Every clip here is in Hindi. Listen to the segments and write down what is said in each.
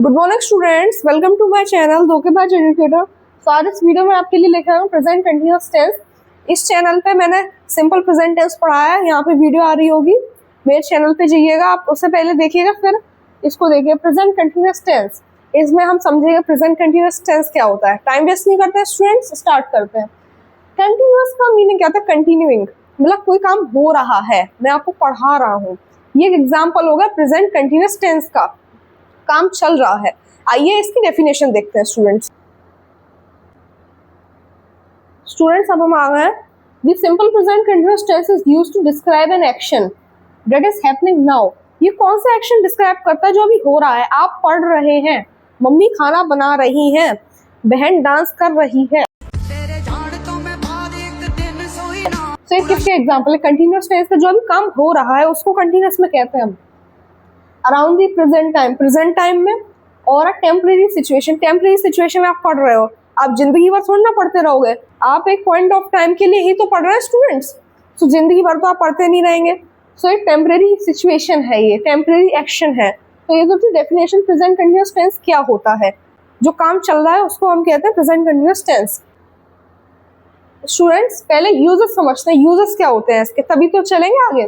Good morning students, welcome to my channel धोखेबाज एजुकेटर। तो आज इस वीडियो में आपके लिए लेकर आया हूँ प्रेजेंट कंटिन्यूअस टेंस। इस चैनल पे मैंने सिंपल प्रेजेंट टेंस पढ़ाया है, यहाँ पे वीडियो आ रही होगी, मेरे चैनल पे जाइएगा, आप उससे पहले देखिएगा, फिर इसको देखिए। प्रेजेंट कंटिन्यूअस टेंस, इसमें हम समझेंगे प्रेजेंट कंटिन्यूअस टेंस क्या होता है। टाइम वेस्ट नहीं करते हैं स्टूडेंट्स, स्टार्ट करते हैं। कंटिन्यूअस का मीनिंग क्या होता है? कंटिन्यूइंग, मतलब कोई काम हो रहा है, मैं आपको पढ़ा रहा हूँ। ये एग्जाम्पल होगा प्रेजेंट कंटिन्यूअस टेंस का, काम चल रहा है। आइए इसकी डेफिनेशन देखते हैं स्टूडेंट्स। अब हम आ गए हैं। The simple present continuous tense is used to describe an action that is happening now. ये कौन सा एक्शन डिस्क्राइब करता है? जो अभी हो रहा है। आप पढ़ रहे हैं, मम्मी खाना बना रही हैं, बहन डांस कर रही है। तो ये किसके एग्जाम्पल है? कंटिन्यूअस टेंस का जो अभी काम हो रहा है उसको कंटिन्यूअस में कहते हैं हम। अराउंड दी प्रेजेंट टाइम में, और अ टेम्परेरी सिचुएशन में आप पढ़ रहे हो। आप जिंदगी भर थोड़ी ना पढ़ते रहोगे, आप एक पॉइंट ऑफ टाइम के लिए ही तो पढ़ रहे हैं स्टूडेंट्स। तो जिंदगी भर तो आप पढ़ते नहीं रहेंगे। सो एक टेम्परेरी सिचुएशन है, ये टेम्परेरी एक्शन है। तो ये तो थी डेफिनेशन प्रेजेंट कंटिन्यूअस टेंस क्या होता है। जो काम चल रहा है उसको हम कहते हैं प्रेजेंट कंटिन्यूअस टेंस। स्टूडेंट्स पहले यूजेस समझते हैं, यूजेस क्या होते हैं इसके, तभी तो चलेंगे आगे।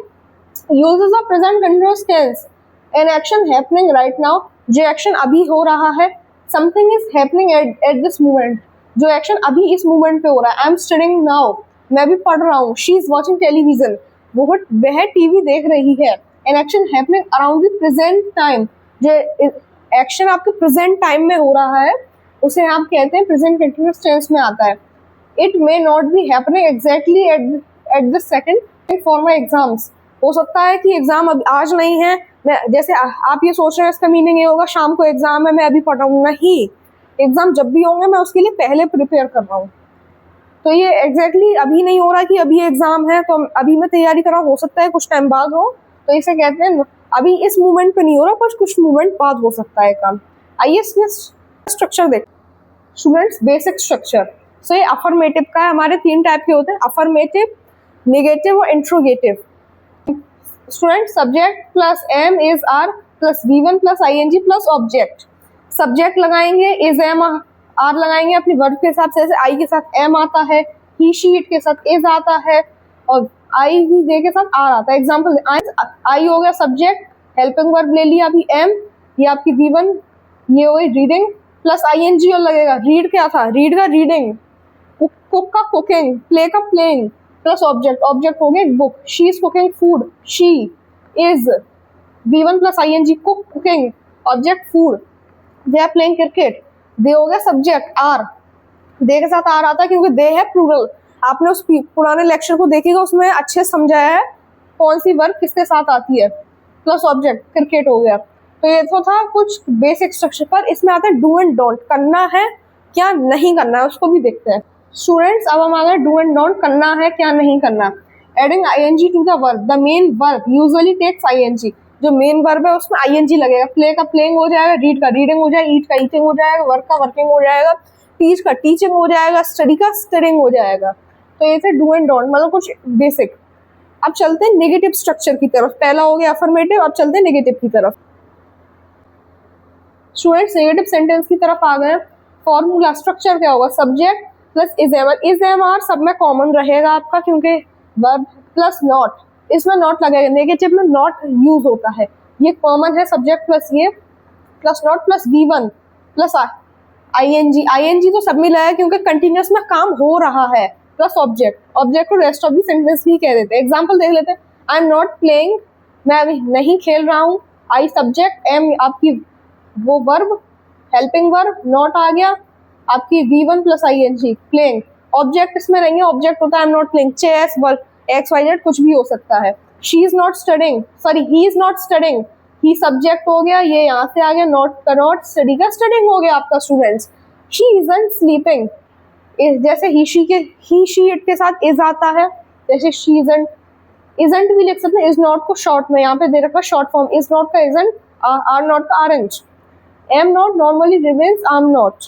Uses of present continuous tense: an action happening right now, जो एक्शन अभी हो रहा है। Something is happening at this moment, जो एक्शन अभी इस मोमेंट पे हो रहा है। आई एम स्टडिंग नाउ, मैं भी पढ़ रहा हूँ। शी इज वॉचिंग टेलीविजन, वह टीवी देख रही है। N action happening around the present time, जो एक्शन आपके प्रेजेंट टाइम में हो रहा है उसे आप कहते हैं प्रेजेंट कंटिन्यूअस टेंस में आता है। It may not be happening exactly at this second for my exams, हो सकता है कि एग्जाम अब आज नहीं है। मैं जैसे आप ये सोच रहे हैं, इसका मीनिंग ये होगा शाम को एग्जाम है, मैं अभी पढ़ रहा हूँ। नहीं, एग्जाम जब भी होंगे मैं उसके लिए पहले प्रिपेयर कर रहा हूँ। तो ये एग्जैक्टली अभी नहीं हो रहा कि अभी एग्जाम है तो अभी मैं तैयारी कर रहा हूँ, हो सकता है कुछ टाइम बाद हो। तो इसे कहते हैं अभी इस मोमेंट पे नहीं हो रहा, पर कुछ मोमेंट बाद हो सकता है काम। आइए इसमें स्ट्रक्चर देख स्टूडेंट्स, बेसिक स्ट्रक्चर। सो ये अफर्मेटिव का है, हमारे 3 टाइप के होते हैं, अफर्मेटिव, नेगेटिव और interrogative. Student subject plus am is are plus V1 plus ING plus object. Subject लगाएंगे इज एम आर लगाएंगे अपनी वर्ब के हिसाब से, जैसे आई के साथ एम आता है, ही शी इट के साथ इज आता है, और आई ही दे के साथ आर आता है। एग्जाम्पल आई हो गया सब्जेक्ट, हेल्पिंग वर्ब ले लिया अभी एम, ये आपकी V1, ये हो गई रीडिंग प्लस ING और लगेगा रीड। क्या था? रीड का रीडिंग, कुक का कुकिंग, प्ले का प्लेइंग प्लस ऑब्जेक्ट हो गया book. She is cooking food, she is V1 plus ING, cook cooking, object food. They are playing cricket, they हो गया सब्जेक्ट, आर दे के साथ आर आता है क्योंकि दे है प्लूरल। आपने उस पुराने लेक्चर को देखेगा, उसमें अच्छे समझाया है कौन सी वर्ब किसके साथ आती है, प्लस ऑब्जेक्ट क्रिकेट हो गया। तो ये तो था कुछ बेसिक स्ट्रक्चर। पर इसमें आता है डू एंड डोंट, करना है क्या नहीं करना है, उसको भी देखते हैं स्टूडेंट्स। अब हम आ गए डू एंड डोंट, करना है क्या नहीं करना। Adding ING to the verb, the main verb usually takes ING, जो मेन वर्ब है उसमें ING लगेगा। प्ले का प्लेइंग हो जाएगा, रीड का रीडिंग हो जाएगा, ईट का ईटिंग हो जाएगा, वर्क का वर्किंग हो जाएगा, टीच का टीचिंग हो जाएगा, स्टडी का स्टडिंग हो जाएगा। तो ये थे डू एंड डोंट, मतलब कुछ बेसिक। अब चलते हैं नेगेटिव स्ट्रक्चर की तरफ। पहला हो गया अफर्मेटिव, अब चलते हैं नेगेटिव की तरफ। स्टूडेंट्स नेगेटिव सेंटेंस की तरफ आ गए। फॉर्मूला स्ट्रक्चर क्या होगा? Subject plus is am are सब में कॉमन रहेगा आपका, क्योंकि वर्ब प्लस नॉट, इसमें नॉट लगेगा। नेगेटिव में नॉट यूज होता है, ये कॉमन है। सब्जेक्ट प्लस ये plus not plus V1 plus ING तो सब में लगेगा क्योंकि कंटिन्यूअस में काम हो रहा है, प्लस ऑब्जेक्ट को रेस्ट ऑफ द सेंटेंस भी कह देते हैं। एग्जाम्पल देख लेते हैं। आई एम नॉट प्लेइंग, मैं अभी नहीं खेल रहा हूँ। आई सब्जेक्ट, एम आपकी वो वर्ब, हेल्पिंग वर्ब, नॉट आ गया आपकी V1 plus ING, playing. Object इसमें नहीं है, ऑब्जेक्ट होता है I am not playing, chess, ball, XYZ कुछ भी हो सकता है। She is not studying, sorry he is not studying, he subject हो गया, ये यहाँ से आ गया, नॉट का नॉट, स्टडी का स्टडिंग हो गया आपका स्टूडेंट्स। शी इजंट स्लीपिंग, जैसे ही शी इट के साथ इज आता है, जैसे शी इजंट भी लिख सकते हैं। इज नॉट को शॉर्ट में यहाँ पे दे रखा शॉर्ट फॉर्म, इज नॉट का इजंट, आर नॉट का आरंज। एम नॉट नॉर्मली रिमेन्स आम नॉट,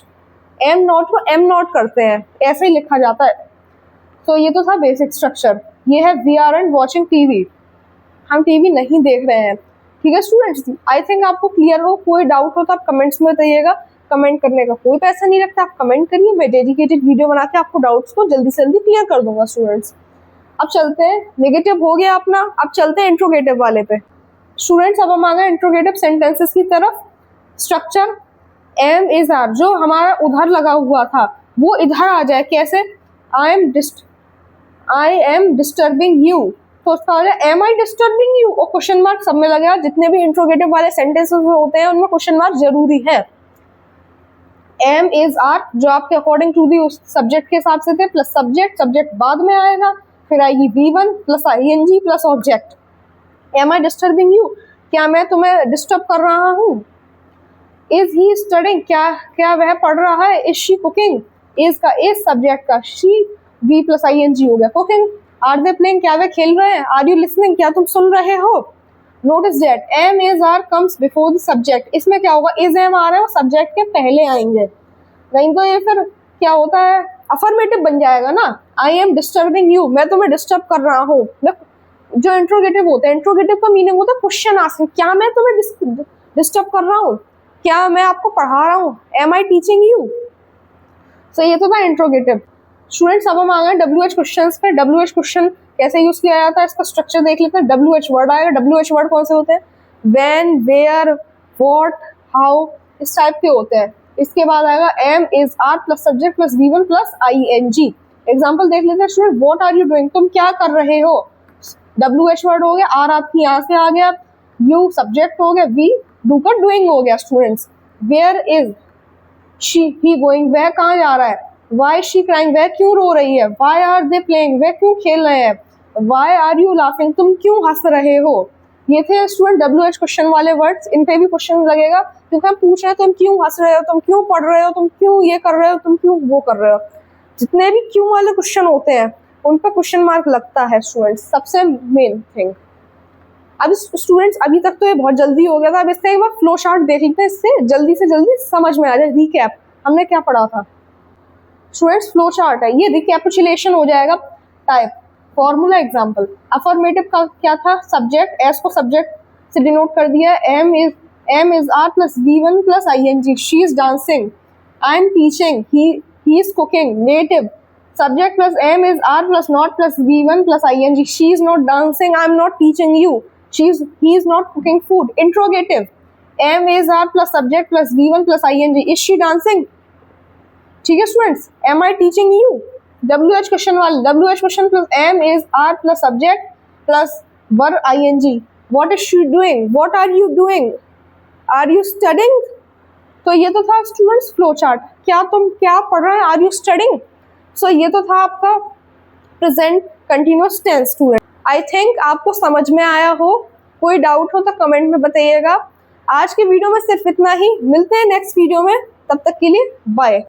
एम नॉट को एम नॉट करते हैं, ऐसे ही लिखा जाता है। तो ये तो था बेसिक स्ट्रक्चर। ये है we are and watching TV, हम टीवी नहीं देख रहे हैं। ठीक है स्टूडेंट्स, आई थिंक आपको क्लियर हो। कोई डाउट हो तो आप कमेंट्स में बताइएगा। कमेंट करने का कोई पैसा नहीं लगता, आप कमेंट करिए, मैं डेडिकेटेड वीडियो बना के आपको डाउट्स को जल्दी से जल्दी क्लियर कर दूंगा स्टूडेंट्स। अब चलते हैं, नेगेटिव हो गया अपना, अब चलते हैं इंट्रोगेटिव वाले पे। स्टूडेंट्स अब हम आ गए इंट्रोगेटिव सेंटेंसेस की तरफ। स्ट्रक्चर एम इज आर, जो हमारा उधर लगा हुआ था वो इधर आ जाए। कैसे? आई एम डिस्टर्बिंग यू, तो उसका हो जाए एम आई डिस्टर्बिंग यू, और क्वेश्चन मार्क सब में लगेगा। जितने भी इंट्रोगेटिव वाले सेंटेंसेस होते हैं उनमें क्वेश्चन मार्क जरूरी है। एम इज आर जो आपके अकॉर्डिंग टू दी उस सब्जेक्ट के हिसाब से थे, प्लस सब्जेक्ट, सब्जेक्ट बाद में आएगा, फिर आएगी V1 plus ING plus object. Am I disturbing you, क्या मैं तुम्हें डिस्टर्ब कर रहा हूँ? इज ही स्टडिंग, क्या वह पढ़ रहा है? इज शी कुकिंग, इज का इज सब्जेक्ट का, शी V प्लस ING हो गया कुकिंग। आर दे प्लेइंग, क्या वे खेल रहे हैं? आर यू लिसनिंग, क्या तुम सुन रहे हो? Notice that am is are comes before the subject, इसमें क्या होगा? इज एम आर है वो सब्जेक्ट के पहले आएंगे, नहीं तो ये फिर क्या होता है, अफर्मेटिव बन जाएगा ना। आई एम डिस्टर्बिंग यू, मैं तुम्हें डिस्टर्ब कर रहा हूँ। जो इंट्रोगेटिव होते हैं, इंट्रोगेटिव का मीनिंग होता है क्वेश्चन आस्किंग, क्या मैं तुम्हें डिस्टर्ब कर रहा हूँ? क्या मैं आपको पढ़ा रहा हूँ? Am I teaching you? So ये तो था इंट्रोगेटिव। स्टूडेंट्स अब हम आ गए WH क्वेश्चन पे। WH क्वेश्चन कैसे यूज किया जाता है, इसका स्ट्रक्चर देख लेते हैं। WH वर्ड आएगा। WH वर्ड कौन से होते हैं? व्हेन, वेयर, व्हाट, हाउ, इस टाइप के होते हैं। इसके बाद आएगा am is are plus subject plus V1 plus ING। Example देख लेते हैं student. What are you doing, तुम क्या कर रहे हो? WH वर्ड हो गया, आर आपकी यहाँ से आ गया, यू सब्जेक्ट हो गया, V डू का डूइंग हो गया students. Where is she he going, वह कहाँ जा रहा है? वाई शी क्राइंग, वह क्यों रो रही है? वाई आर दे प्लेइंग, वह क्यों खेल रहे हैं? वाई आर यू लाफिंग, तुम क्यों हंस रहे हो? ये थे स्टूडेंट WH क्वेश्चन वाले वर्ड्स। इन पे भी क्वेश्चन लगेगा क्योंकि हम पूछ रहे हैं तुम क्यों हंस रहे हो, तुम क्यों पढ़ रहे हो, तुम क्यों ये कर रहे हो, तुम क्यों वो कर रहे हो। जितने भी क्यों वाले क्वेश्चन होते हैं उन पर क्वेश्चन मार्क लगता है स्टूडेंट्स, सबसे मेन थिंग। अब स्टूडेंट्स अभी तक तो ये बहुत जल्दी हो गया था, अब इसका एक बार फ्लो चार्ट देख लेते हैं, इससे जल्दी से जल्दी समझ में आ जाए। रिकैप हमने क्या पढ़ा था स्टूडेंट्स, फ्लो चार्ट है ये, रिकैपिचुलेशन हो जाएगा। Type, formula, example. अफर्मेटिव का क्या था? सब्जेक्ट, एस को सब्जेक्ट से डिनोट कर दिया। Am is are plus V1 plus ING, she is dancing. I am teaching, he is cooking. Native, subject plus M is R plus not plus V1 plus ING, she is not dancing, I am not teaching you, he is not cooking food. Interrogative, M is R plus subject plus V1 plus ING, is she dancing? ठीक है students, am I teaching you? WH question वाले, WH question plus M is R plus subject plus verb ING, what is she doing, what are you doing, are you studying? तो ये तो था स्टूडेंट्स फ्लो चार्ट। क्या तुम क्या पढ़ रहे हैं? Are you studying? सो ये तो था आपका present continuous tense student. I think आपको समझ में आया हो। कोई डाउट हो तो कमेंट में बताइएगा। आज के वीडियो में सिर्फ इतना ही, मिलते हैं नेक्स्ट वीडियो में, तब तक के लिए बाय।